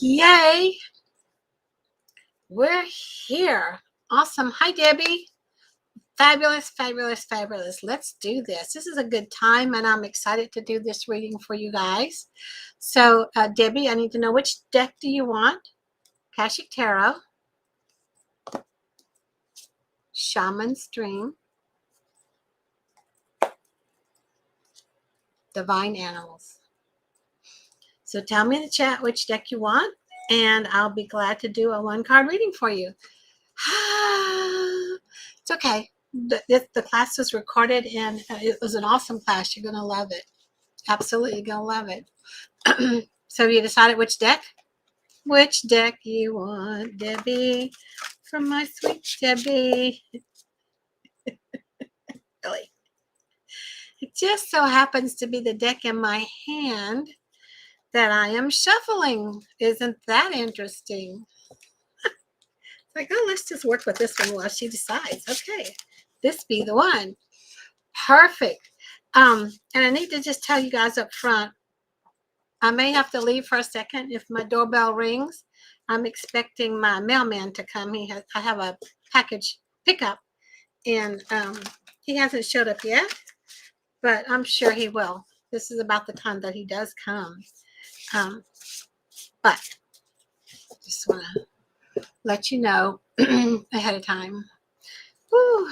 Yay! We're here. Awesome. Hi, Debbie. Fabulous, fabulous, fabulous. Let's do this. This is a good time, and I'm excited to do this reading for you guys. So, Debbie, I need to know which deck do you want? Akashic Tarot, Shaman's Dream, Divine Animals. So tell me in the chat which deck you want, and I'll be glad to do a one-card reading for you. It's okay. The class was recorded, and it was an awesome class. You're going to love it. Absolutely going to love it. So have you decided which deck? Which deck you want, Debbie? From my sweet Debbie. Really. It just so happens to be the deck in my hand that I am shuffling. Isn't that interesting? Like, oh, let's just work with this one while she decides. Okay, this be the one. Perfect. And I need to just tell you guys up front, I may have to leave for a second if my doorbell rings. I'm expecting my mailman to come. I have a package pickup, and he hasn't showed up yet, but I'm sure he will. This is about the time that he does come. But just want to let you know ahead of time. Ooh,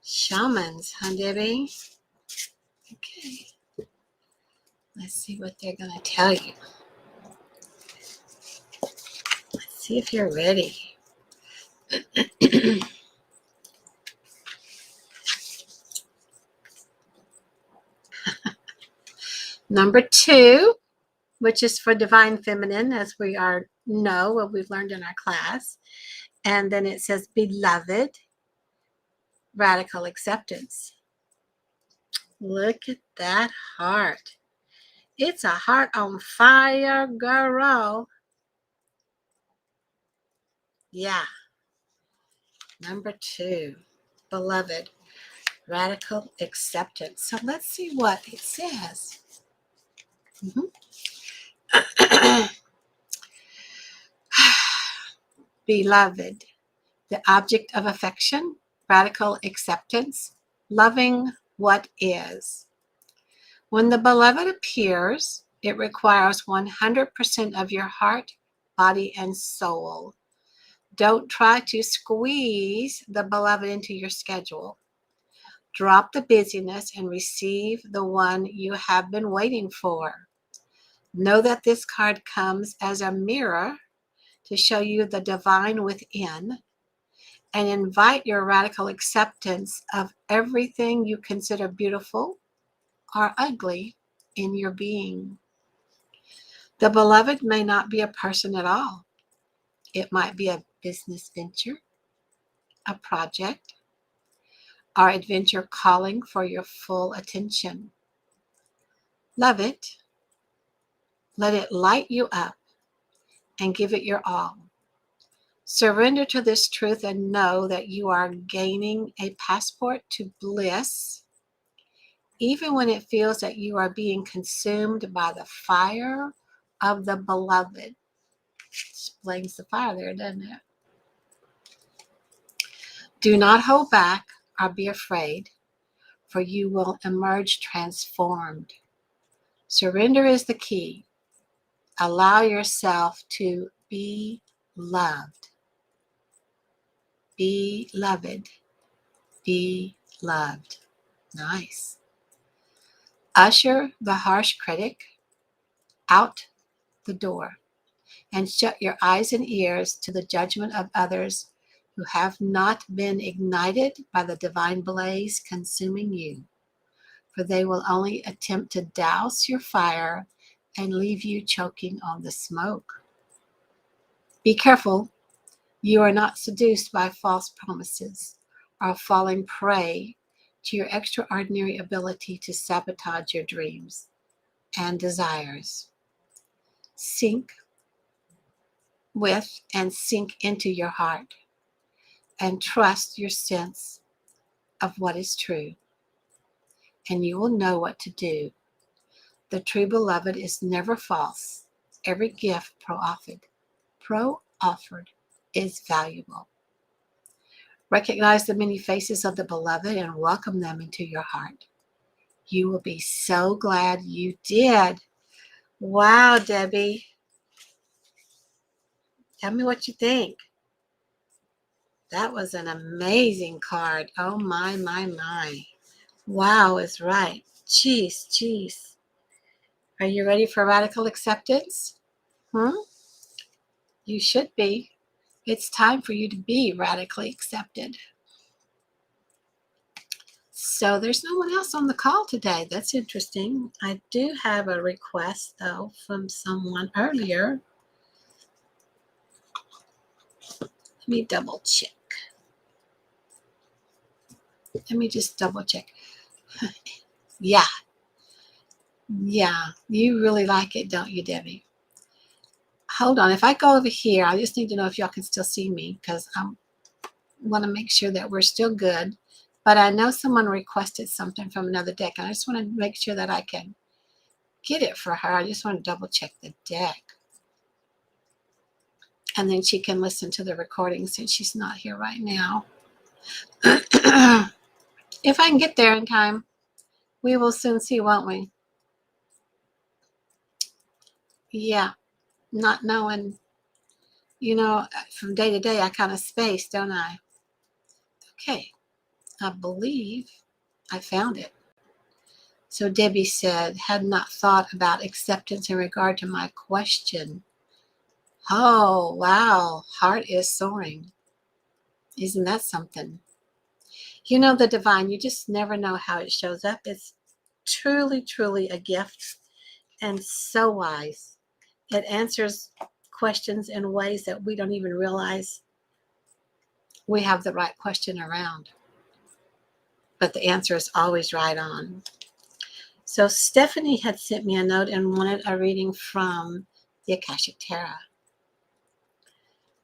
Shamans, huh, Debbie? Okay. Let's see what they're going to tell you. Let's see if you're ready. Number 2, which is for Divine Feminine, as we know what we've learned in our class. And then it says, Beloved, Radical Acceptance. Look at that heart. It's a heart on fire, girl. Yeah. Number 2, Beloved, Radical Acceptance. So let's see what it says. Beloved, the object of affection, radical acceptance, loving what is. When the beloved appears, it requires 100% of your heart, body, and soul. Don't try to squeeze the beloved into your schedule. Drop the busyness and receive the one you have been waiting for. Know that this card comes as a mirror to show you the divine within and invite your radical acceptance of everything you consider beautiful or ugly in your being. The beloved may not be a person at all. It might be a business venture, a project, or adventure calling for your full attention. Love it. Let it light you up and give it your all. Surrender to this truth and know that you are gaining a passport to bliss, even when it feels that you are being consumed by the fire of the beloved. Explains the fire there, doesn't it? Do not hold back or be afraid, for you will emerge transformed. Surrender is the key. Allow yourself to be loved. Be loved. Be loved. Nice. Usher the harsh critic out the door and shut your eyes and ears to the judgment of others who have not been ignited by the divine blaze consuming you, for they will only attempt to douse your fire and leave you choking on the smoke. Be careful you are not seduced by false promises or falling prey to your extraordinary ability to sabotage your dreams and desires. Sink with and sink into your heart and trust your sense of what is true, and you will know what to do. The true beloved is never false. Every gift pro-offered is valuable. Recognize the many faces of the beloved and welcome them into your heart. You will be so glad you did. Wow, Debbie. Tell me what you think. That was an amazing card. Oh, my, my, my. Wow is right. Jeez, jeez. Are you ready for radical acceptance? You should be. It's time for you to be radically accepted. So there's no one else on the call today. That's interesting. I do have a request, though, from someone earlier. Let me double check. Let me just double check. Yeah. Yeah. You really like it, don't you, Debbie? Hold on. If I go over here, I just need to know if y'all can still see me because I want to make sure that we're still good. But I know someone requested something from another deck, and I just want to make sure that I can get it for her. I just want to double check the deck. And then she can listen to the recording since she's not here right now. If I can get there in time, we will soon see, won't we? Yeah, not knowing, from day to day, I kind of space, don't I? Okay, I believe I found it. So Debbie said, had not thought about acceptance in regard to my question. Oh, wow. Heart is soaring. Isn't that something? The divine, you just never know how it shows up. It's truly, truly a gift and so wise. It answers questions in ways that we don't even realize we have the right question around. But the answer is always right on. So Stephanie had sent me a note and wanted a reading from the Akashic Tarot.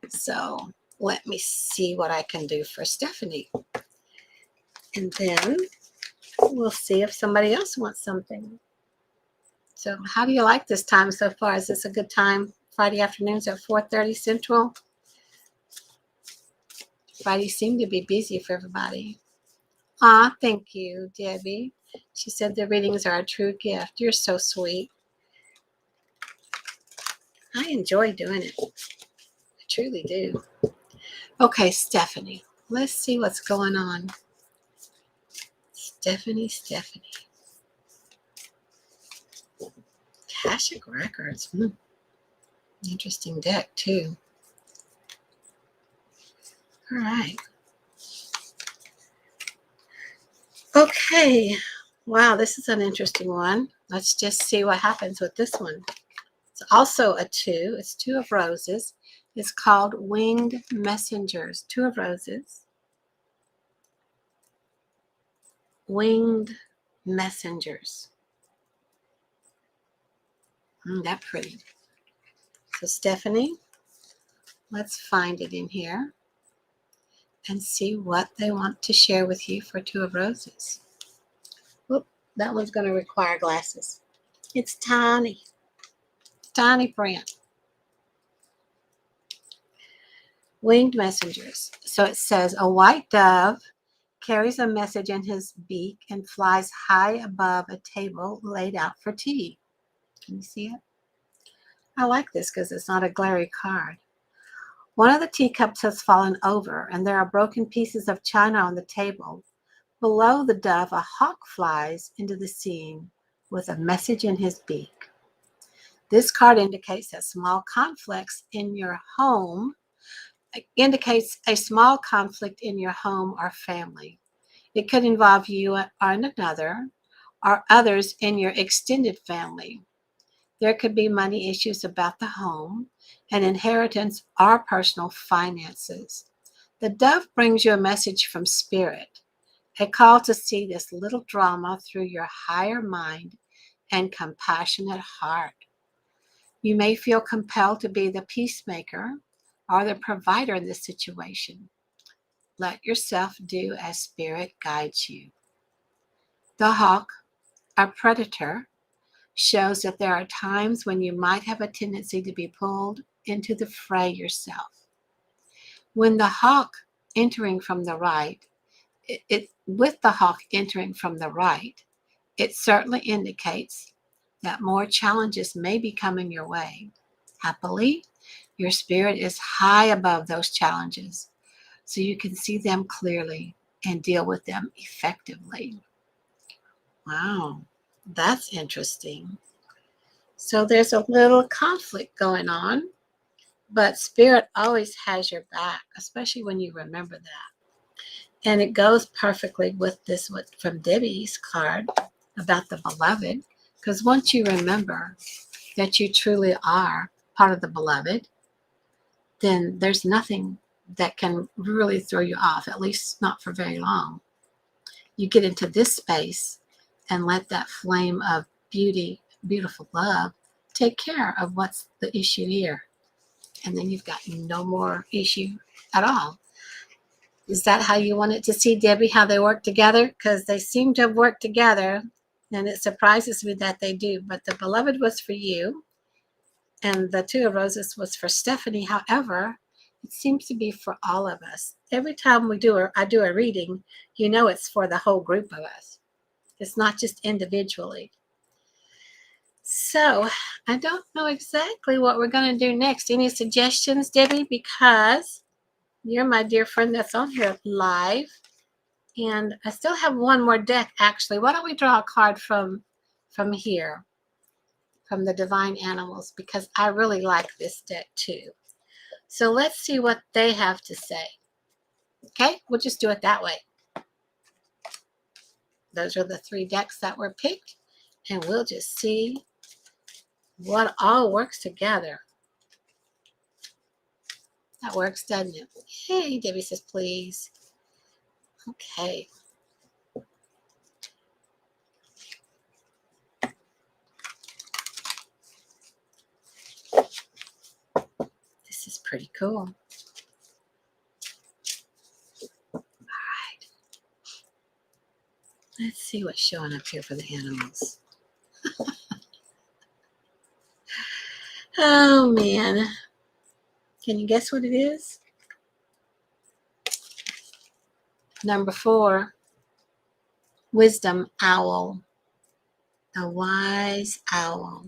So let me see what I can do for Stephanie. And then we'll see if somebody else wants something. So how do you like this time so far? Is this a good time? Friday afternoons at 4:30 Central? Fridays seem to be busy for everybody. Thank you, Debbie. She said the readings are a true gift. You're so sweet. I enjoy doing it. I truly do. Okay, Stephanie. Let's see what's going on. Stephanie. Akashic Records. Interesting deck, too. All right. Okay. Wow, this is an interesting one. Let's just see what happens with this one. It's also a 2. It's 2 of roses. It's called Winged Messengers. 2 of roses. Winged Messengers. That pretty. So Stephanie, let's find it in here and see what they want to share with you for 2 of roses. Whoop, that one's going to require glasses. It's tiny. Tiny print. Winged messengers. So it says, a white dove carries a message in his beak and flies high above a table laid out for tea. Can you see it? I like this because it's not a glary card. One of the teacups has fallen over, and there are broken pieces of china on the table. Below the dove, a hawk flies into the scene with a message in his beak. This card indicates that small conflicts in your home indicates a small conflict in your home or family. It could involve you and another, or others in your extended family. There could be money issues about the home, an inheritance, or personal finances. The dove brings you a message from Spirit, a call to see this little drama through your higher mind and compassionate heart. You may feel compelled to be the peacemaker or the provider in this situation. Let yourself do as Spirit guides you. The hawk, our predator, shows that there are times when you might have a tendency to be pulled into the fray yourself. When the hawk entering from the right, with the hawk entering from the right, it certainly indicates that more challenges may be coming your way. Happily, your spirit is high above those challenges, so you can see them clearly and deal with them effectively. Wow, that's interesting. So there's a little conflict going on, but Spirit always has your back, especially when you remember that. And it goes perfectly with this from Debbie's card about the beloved, because once you remember that you truly are part of the beloved, then there's nothing that can really throw you off, at least not for very long. You get into this space and let that flame of beauty, beautiful love, take care of what's the issue here. And then you've got no more issue at all. Is that how you wanted to see, Debbie, how they work together? Because they seem to have worked together, and it surprises me that they do. But the beloved was for you, and the Two of Roses was for Stephanie. However, it seems to be for all of us. Every time I do a reading, you know it's for the whole group of us. It's not just individually. So I don't know exactly what we're going to do next. Any suggestions, Debbie? Because you're my dear friend that's on here live. And I still have one more deck, actually. Why don't we draw a card from here, from the Divine Animals, because I really like this deck too. So let's see what they have to say. Okay, we'll just do it that way. Those are the 3 decks that were picked, and we'll just see what all works together. That works, doesn't it? Hey, Debbie says, please. Okay. This is pretty cool. All right. Let's see what's showing up here for the animals. Oh, man. Can you guess what it is? Number 4, Wisdom Owl. The wise owl.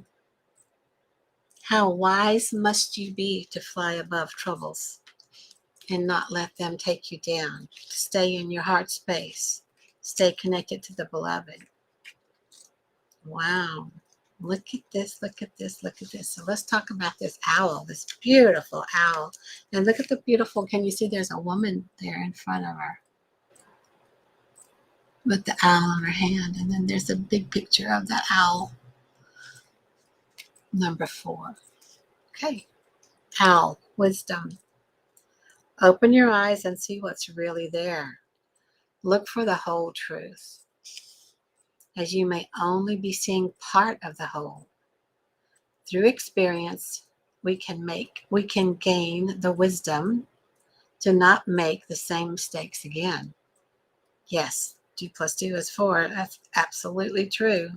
How wise must you be to fly above troubles and not let them take you down? Stay in your heart space. Stay connected to the beloved. Wow. Look at this, look at this, look at this. So let's talk about this owl, this beautiful owl. And look at the beautiful, can you see there's a woman there in front of her with the owl in her hand. And then there's a big picture of that owl. Number 4. Okay. Owl, wisdom. Open your eyes and see what's really there. Look for the whole truth, as you may only be seeing part of the whole. Through experience, we can gain the wisdom to not make the same mistakes again. Yes, 2 + 2 is 4. That's absolutely true.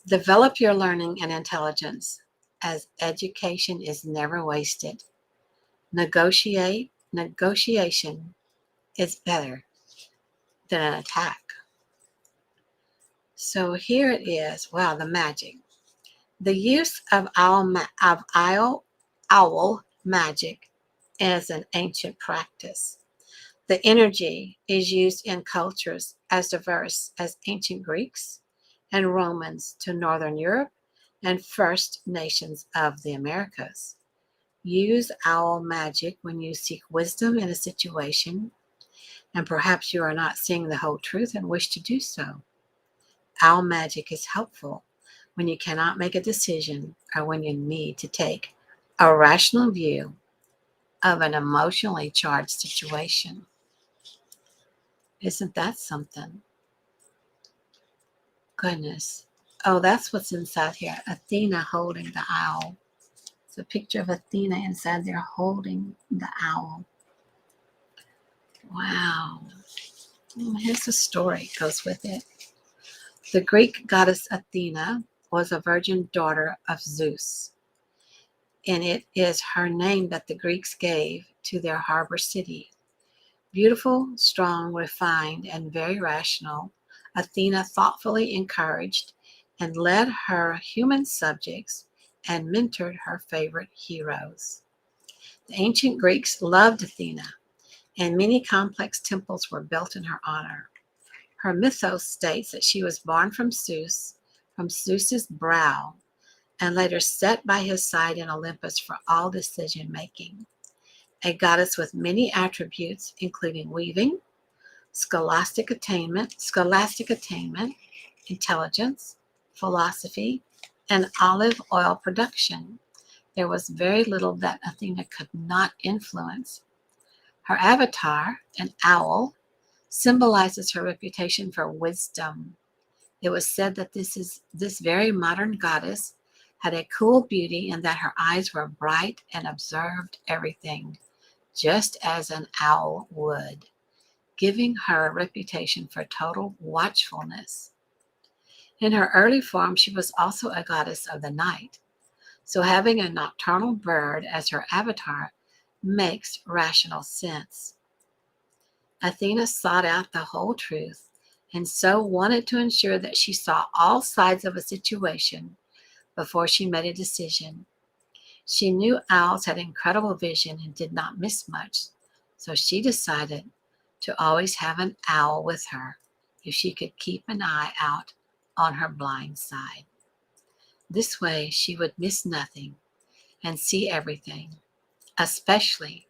Develop your learning and intelligence, as education is never wasted. Negotiation is better than an attack. So here it is. Wow, the magic. The use of owl magic is an ancient practice. The energy is used in cultures as diverse as ancient Greeks and Romans to Northern Europe and First Nations of the Americas. Use owl magic when you seek wisdom in a situation, and perhaps you are not seeing the whole truth and wish to do so. Owl magic is helpful when you cannot make a decision or when you need to take a rational view of an emotionally charged situation. Isn't that something? Goodness. Oh, that's what's inside here. Athena holding the owl. It's a picture of Athena inside there holding the owl. Wow. Here's the story, goes with it. The Greek goddess Athena was a virgin daughter of Zeus, and it is her name that the Greeks gave to their harbor city. Beautiful, strong, refined, and very rational, Athena thoughtfully encouraged and led her human subjects and mentored her favorite heroes. The ancient Greeks loved Athena, and many complex temples were built in her honor. Her mythos states that she was born from Zeus's brow, and later set by his side in Olympus for all decision making. A goddess with many attributes, including weaving, scholastic attainment, intelligence, philosophy, and olive oil production. There was very little that Athena could not influence. Her avatar, an owl, symbolizes her reputation for wisdom. It was said that this very modern goddess had a cool beauty and that her eyes were bright and observed everything, just as an owl would, giving her a reputation for total watchfulness. In her early form, she was also a goddess of the night, so having a nocturnal bird as her avatar makes rational sense. Athena sought out the whole truth and so wanted to ensure that she saw all sides of a situation before she made a decision. She knew owls had incredible vision and did not miss much, so she decided to always have an owl with her if she could keep an eye out on her blind side. This way she would miss nothing and see everything, especially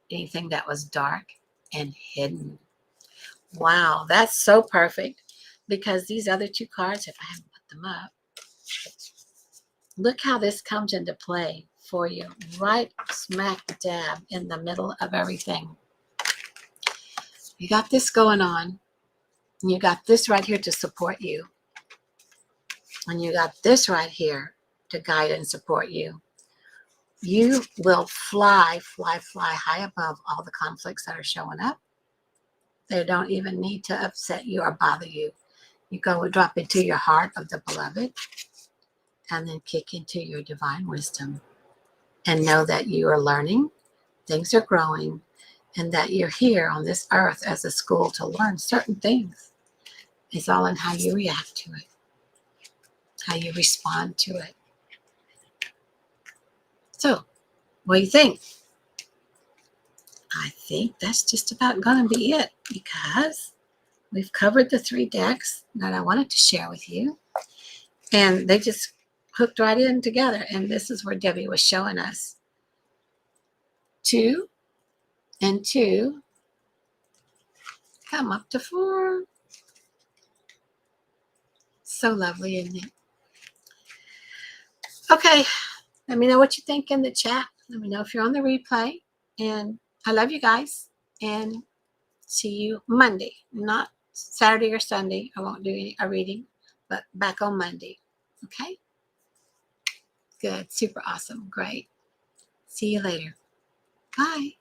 anything that was dark and hidden. Wow, that's so perfect, because these other two cards, if I haven't put them up, look how this comes into play for you, right smack dab in the middle of everything. You got this going on, and you got this right here to support you, and you got this right here to guide and support you. You will fly high above all the conflicts that are showing up. They don't even need to upset you or bother you. You go and drop into your heart of the beloved and then kick into your divine wisdom and know that you are learning, things are growing, and that you're here on this earth as a school to learn certain things. It's all in how you react to it, how you respond to it. So, what do you think? I think that's just about going to be it, because we've covered the 3 decks that I wanted to share with you, and they just hooked right in together. And this is where Debbie was showing us 2 and 2 come up to 4. So lovely, isn't it? Okay, let me know what you think in the chat. Let me know if you're on the replay. And I love you guys. And see you Monday, not Saturday or Sunday. I won't do a reading, but back on Monday. Okay? Good. Super awesome. Great. See you later. Bye.